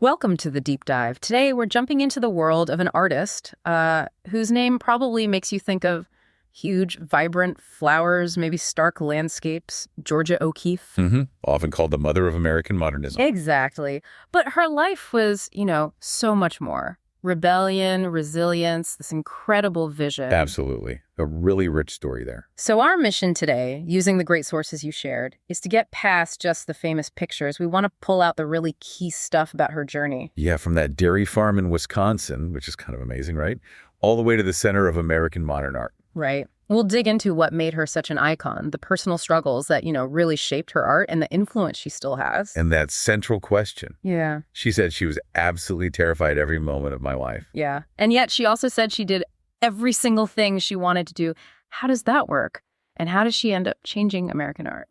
Welcome to the deep dive. Today we're jumping into the world of an artist whose name probably makes you think of huge, vibrant flowers, maybe stark landscapes, Georgia O'Keeffe. Often called the mother of American modernism. Exactly. But her life was, so much more. Rebellion, resilience, this incredible vision. Absolutely. A really rich story there. So our mission today, using the great sources you shared, is to get past just the famous pictures. We want to pull out the really key stuff about her journey. Yeah, from that dairy farm in Wisconsin, which is kind of amazing, right? All the way to the center of American modern art. Right. We'll dig into what made her such an icon, the personal struggles that, really shaped her art and the influence she still has. And that central question. Yeah. She said she was absolutely terrified every moment of my life. Yeah. And yet she also said she did every single thing she wanted to do. How does that work? And how does she end up changing American art?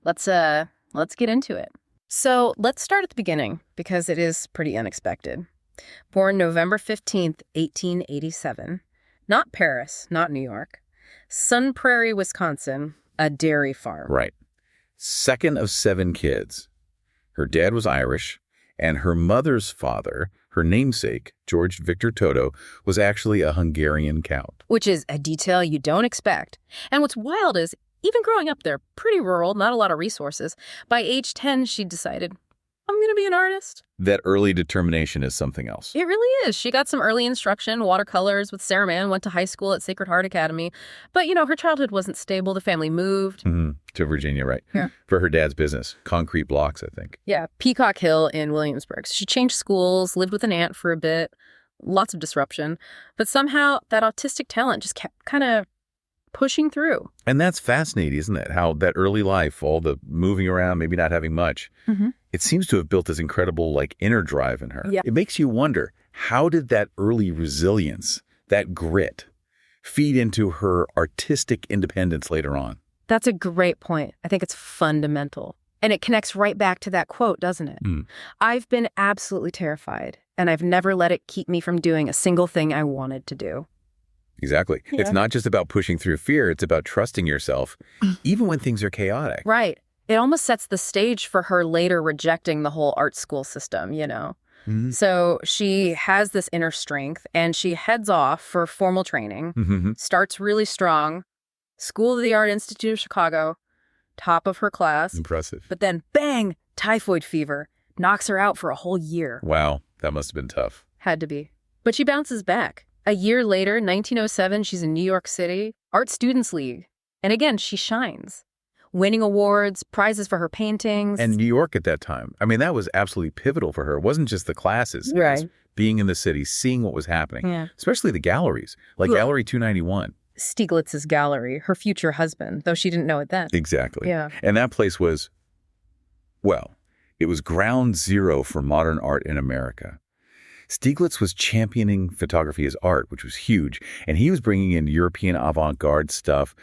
Let's get into it. So let's start at the beginning because it is pretty unexpected. Born November 15th, 1887. Not Paris, not New York. Sun Prairie, Wisconsin, a dairy farm. Right. Second of 7 kids. Her dad was Irish, and her mother's father, her namesake, George Victor Toto, was actually a Hungarian count. Which is a detail you don't expect. And what's wild is, even growing up there, pretty rural, not a lot of resources, by age 10, she decided, I'm going to be an artist. That early determination is something else. It really is. She got some early instruction, watercolors with Sarah Mann, went to high school at Sacred Heart Academy. But, her childhood wasn't stable. The family moved. To Virginia, right? Yeah. For her dad's business. Concrete blocks, I think. Yeah, Peacock Hill in Williamsburg. She changed schools, lived with an aunt for a bit. Lots of disruption. But somehow that autistic talent just kept kind of pushing through. And that's fascinating, isn't it? How that early life, all the moving around, maybe not having much, it seems to have built this incredible inner drive in her. Yeah. It makes you wonder, how did that early resilience, that grit, feed into her artistic independence later on? That's a great point. I think it's fundamental. And it connects right back to that quote, doesn't it? I've been absolutely terrified, and I've never let it keep me from doing a single thing I wanted to do. Exactly. Yeah. It's not just about pushing through fear. It's about trusting yourself, even when things are chaotic. Right. It almost sets the stage for her later rejecting the whole art school system, So she has this inner strength, and she heads off for formal training, starts really strong, School of the Art Institute of Chicago, top of her class. Impressive. But then, bang, typhoid fever, knocks her out for a whole year. Wow, that must have been tough. Had to be. But she bounces back. A year later, 1907, she's in New York City, Art Students League. And again, she shines. Winning awards, prizes for her paintings. And New York at that time. I mean, that was absolutely pivotal for her. It wasn't just the classes. It was being in the city, seeing what was happening, especially the galleries, like Gallery 291. Stieglitz's gallery, her future husband, though she didn't know it then. Exactly. Yeah. And that place was, it was ground zero for modern art in America. Stieglitz was championing photography as art, which was huge, and he was bringing in European avant-garde stuff,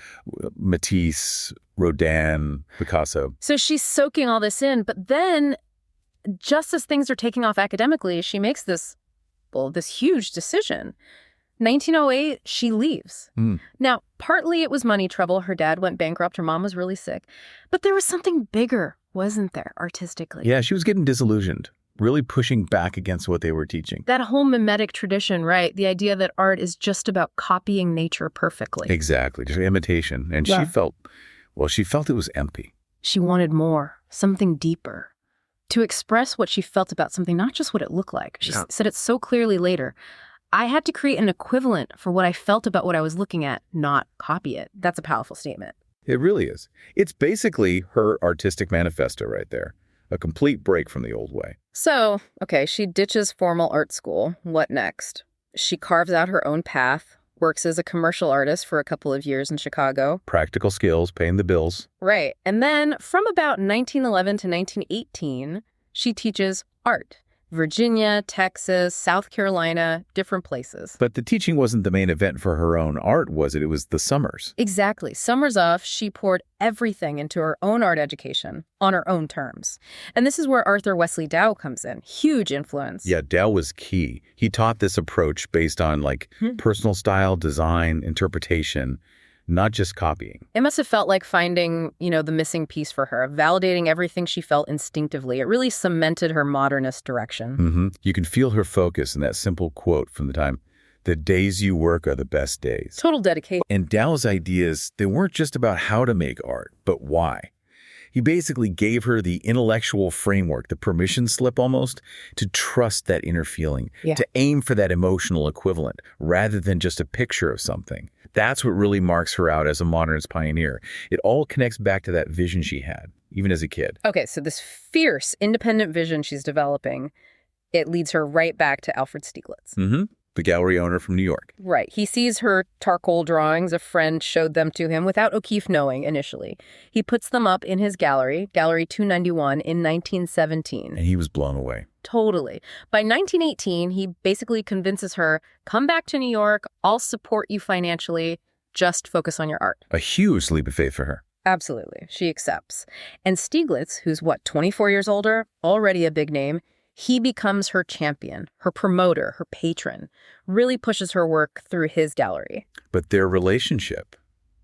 Matisse, Rodin, Picasso. So she's soaking all this in, but then, just as things are taking off academically, she makes this huge decision. 1908, she leaves. Now, partly it was money trouble. Her dad went bankrupt. Her mom was really sick. But there was something bigger, wasn't there, artistically? Yeah, she was getting disillusioned. Really pushing back against what they were teaching. That whole mimetic tradition, right? The idea that art is just about copying nature perfectly. Exactly, just imitation. And she felt it was empty. She wanted more, something deeper. To express what she felt about something, not just what it looked like. She said it so clearly later. I had to create an equivalent for what I felt about what I was looking at, not copy it. That's a powerful statement. It really is. It's basically her artistic manifesto right there. A complete break from the old way. So, she ditches formal art school. What next? She carves out her own path, works as a commercial artist for a couple of years in Chicago. Practical skills, paying the bills. Right. And then from about 1911 to 1918, she teaches art. Virginia, Texas, South Carolina, different places. But the teaching wasn't the main event for her own art, was it? It was the summers. Exactly. Summers off, she poured everything into her own art education on her own terms. And this is where Arthur Wesley Dow comes in. Huge influence. Yeah, Dow was key. He taught this approach based on personal style, design, interpretation. not just copying. It must have felt like finding, the missing piece for her, validating everything she felt instinctively. It really cemented her modernist direction. You can feel her focus in that simple quote from the time, "The days you work are the best days." Total dedication. And Dow's ideas, they weren't just about how to make art, but why. He basically gave her the intellectual framework, the permission slip almost, to trust that inner feeling, to aim for that emotional equivalent, rather than just a picture of something. That's what really marks her out as a modernist pioneer. It all connects back to that vision she had, even as a kid. Okay, so this fierce, independent vision she's developing, it leads her right back to Alfred Stieglitz. The gallery owner from New York. Right. He sees her charcoal drawings. A friend showed them to him without O'Keeffe knowing initially. He puts them up in his gallery, Gallery 291, in 1917. And he was blown away. Totally. By 1918, he basically convinces her, come back to New York, I'll support you financially, just focus on your art. A huge leap of faith for her. Absolutely. She accepts. And Stieglitz, who's 24 years older, already a big name, he becomes her champion, her promoter, her patron, really pushes her work through his gallery. But their relationship,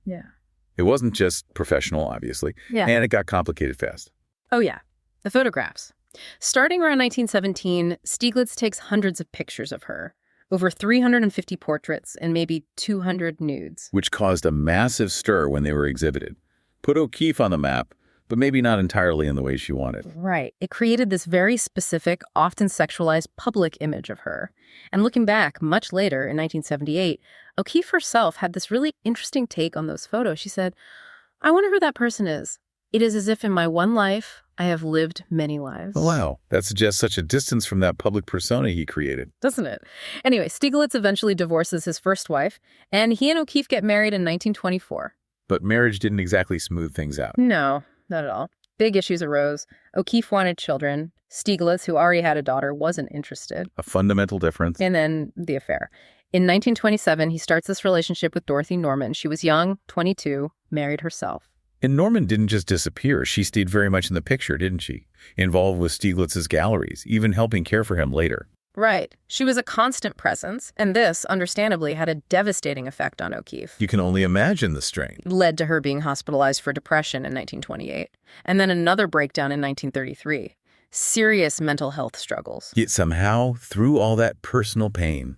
it wasn't just professional, obviously, and it got complicated fast. Oh, yeah. The photographs. Starting around 1917, Stieglitz takes hundreds of pictures of her, over 350 portraits and maybe 200 nudes. Which caused a massive stir when they were exhibited. Put O'Keeffe on the map, but maybe not entirely in the way she wanted. Right. It created this very specific, often sexualized public image of her. And looking back, much later, in 1978, O'Keeffe herself had this really interesting take on those photos. She said, I wonder who that person is. It is as if in my one life, I have lived many lives. Oh, wow. That suggests such a distance from that public persona he created. Doesn't it? Anyway, Stieglitz eventually divorces his first wife, and he and O'Keeffe get married in 1924. But marriage didn't exactly smooth things out. No. Not at all. Big issues arose. O'Keeffe wanted children. Stieglitz, who already had a daughter, wasn't interested. A fundamental difference. And then the affair. In 1927, he starts this relationship with Dorothy Norman. She was young, 22, married herself. And Norman didn't just disappear. She stayed very much in the picture, didn't she? Involved with Stieglitz's galleries, even helping care for him later. Right. She was a constant presence, and this, understandably, had a devastating effect on O'Keeffe. You can only imagine the strain. Led to her being hospitalized for depression in 1928, and then another breakdown in 1933. Serious mental health struggles. Yet somehow, through all that personal pain,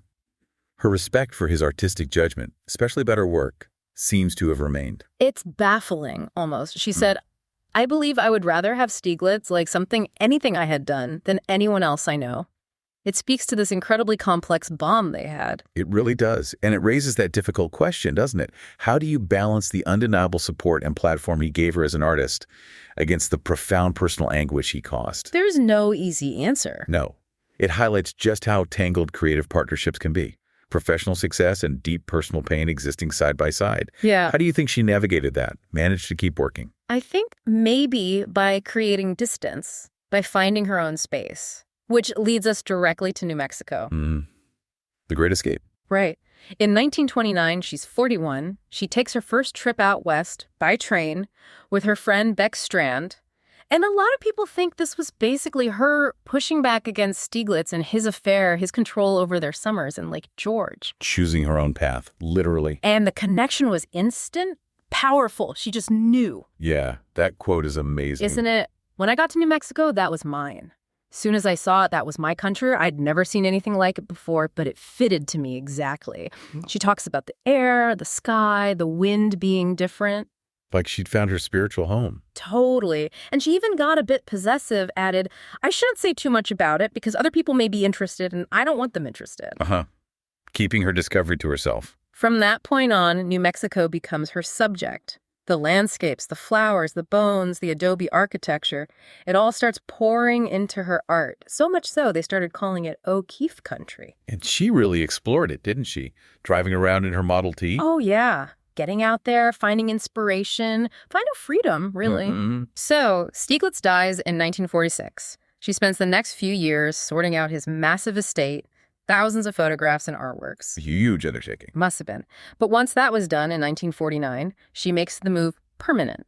her respect for his artistic judgment, especially about her work, seems to have remained. It's baffling, almost. She said, I believe I would rather have Stieglitz like anything I had done than anyone else I know. It speaks to this incredibly complex bond they had. It really does. And it raises that difficult question, doesn't it? How do you balance the undeniable support and platform he gave her as an artist against the profound personal anguish he caused? There's no easy answer. No. It highlights just how tangled creative partnerships can be. Professional success and deep personal pain existing side by side. Yeah. How do you think she navigated that, managed to keep working? I think maybe by creating distance, by finding her own space. Which leads us directly to New Mexico. The Great Escape. Right. In 1929, she's 41. She takes her first trip out west by train with her friend Beck Strand. And a lot of people think this was basically her pushing back against Stieglitz and his affair, his control over their summers in Lake George. Choosing her own path, literally. And the connection was instant, powerful. She just knew. Yeah, that quote is amazing. Isn't it? When I got to New Mexico, that was mine. Soon as I saw it, that was my country. I'd never seen anything like it before, but it fitted to me exactly. She talks about the air, the sky, the wind being different. Like she'd found her spiritual home. Totally. And she even got a bit possessive, added, I shouldn't say too much about it because other people may be interested and I don't want them interested. Keeping her discovery to herself. From that point on, New Mexico becomes her subject. The landscapes, the flowers, the bones, the adobe architecture, it all starts pouring into her art. So much so, they started calling it O'Keeffe country. And she really explored it, didn't she? Driving around in her Model T? Oh, yeah. Getting out there, finding inspiration, finding freedom, really. So, Stieglitz dies in 1946. She spends the next few years sorting out his massive estate, thousands of photographs and artworks. A huge undertaking. Must have been. But once that was done in 1949, she makes the move permanent.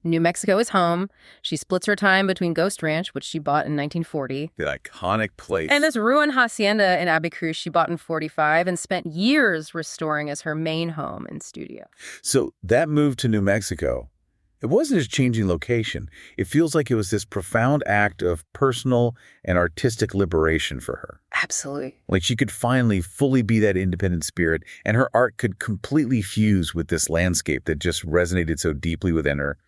New Mexico is home. She splits her time between Ghost Ranch, which she bought in 1940. The iconic place. And this ruined hacienda in Abbey Cruz she bought in 45 and spent years restoring as her main home and studio. So that move to New Mexico, it wasn't just changing location. It feels like it was this profound act of personal and artistic liberation for her. Absolutely. Like she could finally fully be that independent spirit, and her art could completely fuse with this landscape that just resonated so deeply within her.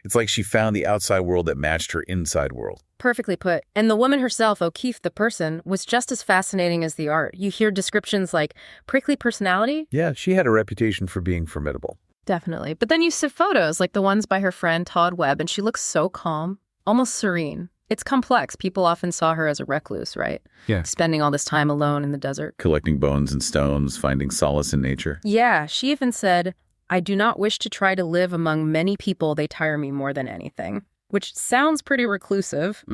It's like she found the outside world that matched her inside world. Perfectly put. And the woman herself, O'Keeffe, the person, was just as fascinating as the art. You hear descriptions like prickly personality. Yeah, she had a reputation for being formidable. Definitely. But then you see photos like the ones by her friend Todd Webb, and she looks so calm, almost serene. It's complex. People often saw her as a recluse, right? Yeah. Spending all this time alone in the desert. Collecting bones and stones, finding solace in nature. Yeah, she even said, "I do not wish to try to live among many people. They tire me more than anything." Which sounds pretty reclusive,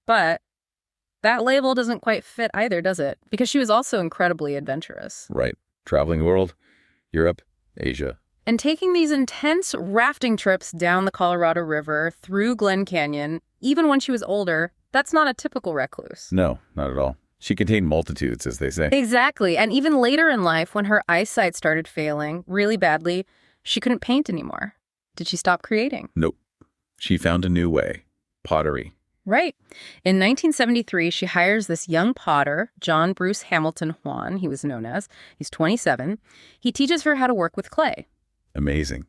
but that label doesn't quite fit either, does it? Because she was also incredibly adventurous. Right. Traveling the world, Europe, Asia. And taking these intense rafting trips down the Colorado River, through Glen Canyon, even when she was older, that's not a typical recluse. No, not at all. She contained multitudes, as they say. Exactly. And even later in life, when her eyesight started failing really badly, she couldn't paint anymore. Did she stop creating? Nope. She found a new way. Pottery. Right. In 1973, she hires this young potter, John Bruce Hamilton Juan, he was known as. He's 27. He teaches her how to work with clay. Amazing.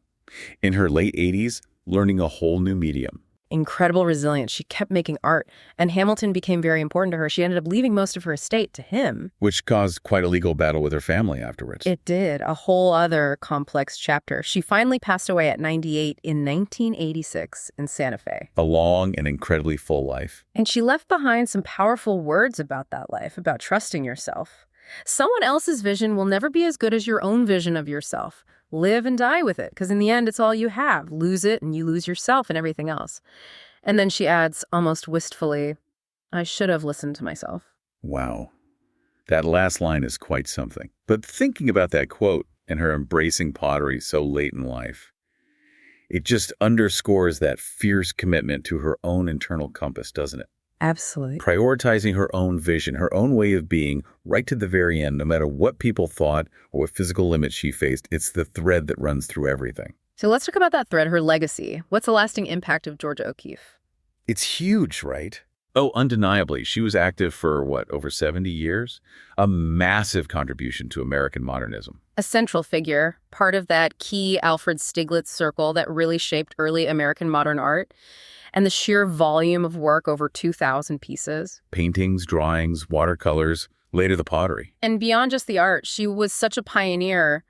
In her late 80s, learning a whole new medium. Incredible resilience. She kept making art, and Hamilton became very important to her. She ended up leaving most of her estate to him. Which caused quite a legal battle with her family afterwards. It did. A whole other complex chapter. She finally passed away at 98 in 1986 in Santa Fe. A long and incredibly full life. And she left behind some powerful words about that life, about trusting yourself. Someone else's vision will never be as good as your own vision of yourself. Live and die with it, because in the end, it's all you have. Lose it, and you lose yourself and everything else. And then she adds, almost wistfully, "I should have listened to myself." Wow. That last line is quite something. But thinking about that quote and her embracing pottery so late in life, it just underscores that fierce commitment to her own internal compass, doesn't it? Absolutely. Prioritizing her own vision, her own way of being, right to the very end, no matter what people thought or what physical limits she faced. It's the thread that runs through everything. So let's talk about that thread, her legacy. What's the lasting impact of Georgia O'Keeffe? It's huge, right? Oh, undeniably. She was active for, over 70 years? A massive contribution to American modernism. A central figure, part of that key Alfred Stieglitz circle that really shaped early American modern art. And the sheer volume of work, over 2,000 pieces. Paintings, drawings, watercolors, later the pottery. And beyond just the art, she was such a pioneer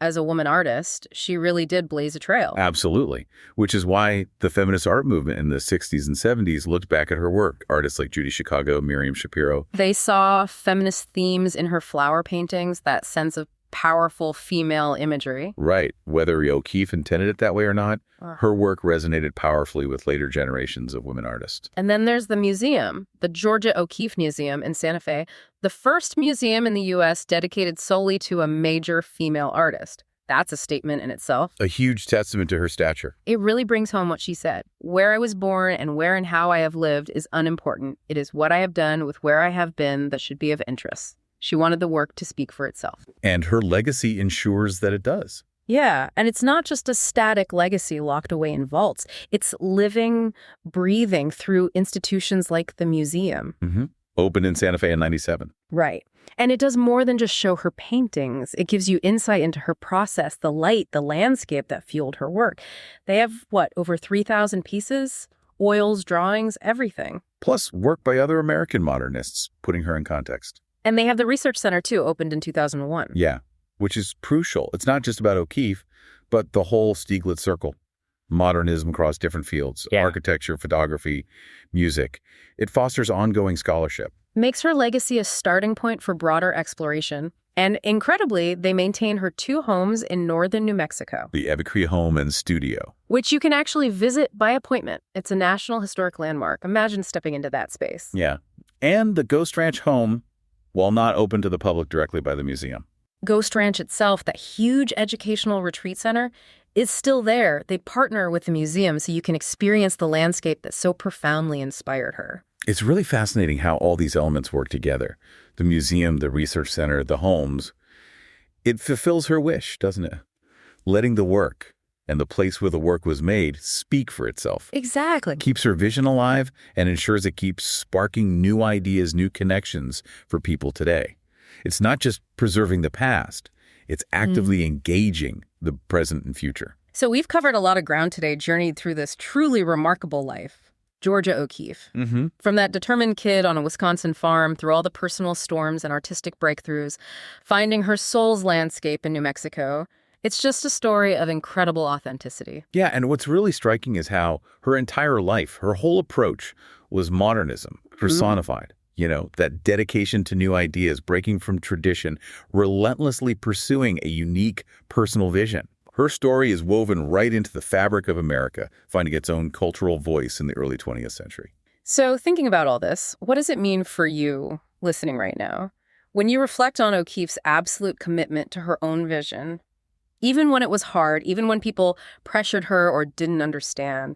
as a woman artist. She really did blaze a trail. Absolutely. Which is why the feminist art movement in the 60s and 70s looked back at her work. Artists like Judy Chicago, Miriam Shapiro. They saw feminist themes in her flower paintings, that sense of powerful female imagery. Right. Whether O'Keeffe intended it that way or not, her work resonated powerfully with later generations of women artists. And then there's the museum, the Georgia O'Keeffe Museum in Santa Fe, the first museum in the U.S. dedicated solely to a major female artist. That's a statement in itself. A huge testament to her stature. It really brings home what she said. Where I was born and where and how I have lived is unimportant. It is what I have done with where I have been that should be of interest. She wanted the work to speak for itself. And her legacy ensures that it does. Yeah, and it's not just a static legacy locked away in vaults. It's living, breathing through institutions like the museum. Opened in Santa Fe in 97. Right. And it does more than just show her paintings. It gives you insight into her process, the light, the landscape that fueled her work. They have, over 3,000 pieces? Oils, drawings, everything. Plus work by other American modernists, putting her in context. And they have the Research Center, too, opened in 2001. Yeah, which is crucial. It's not just about O'Keeffe, but the whole Stieglitz circle. Modernism across different fields, architecture, photography, music. It fosters ongoing scholarship. Makes her legacy a starting point for broader exploration. And incredibly, they maintain her 2 homes in northern New Mexico. The Abbey Cruz home and studio. Which you can actually visit by appointment. It's a National Historic Landmark. Imagine stepping into that space. Yeah. And the Ghost Ranch home, while not open to the public directly by the museum. Ghost Ranch itself, that huge educational retreat center, is still there. They partner with the museum so you can experience the landscape that so profoundly inspired her. It's really fascinating how all these elements work together. The museum, the research center, the homes. It fulfills her wish, doesn't it? Letting the work and the place where the work was made speak for itself. Exactly. Keeps her vision alive and ensures it keeps sparking new ideas, new connections for people today. It's not just preserving the past. It's actively engaging the present and future. So we've covered a lot of ground today, journeyed through this truly remarkable life. Georgia O'Keeffe. From that determined kid on a Wisconsin farm through all the personal storms and artistic breakthroughs, finding her soul's landscape in New Mexico. It's just a story of incredible authenticity. Yeah, and what's really striking is how her entire life, her whole approach was modernism personified. You know, that dedication to new ideas, breaking from tradition, relentlessly pursuing a unique personal vision. Her story is woven right into the fabric of America, finding its own cultural voice in the early 20th century. So thinking about all this, what does it mean for you listening right now? When you reflect on O'Keeffe's absolute commitment to her own vision, even when it was hard, even when people pressured her or didn't understand,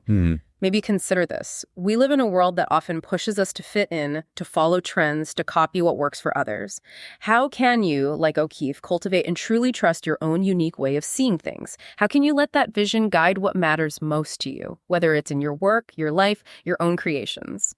maybe consider this. We live in a world that often pushes us to fit in, to follow trends, to copy what works for others. How can you, like O'Keeffe, cultivate and truly trust your own unique way of seeing things? How can you let that vision guide what matters most to you, whether it's in your work, your life, your own creations?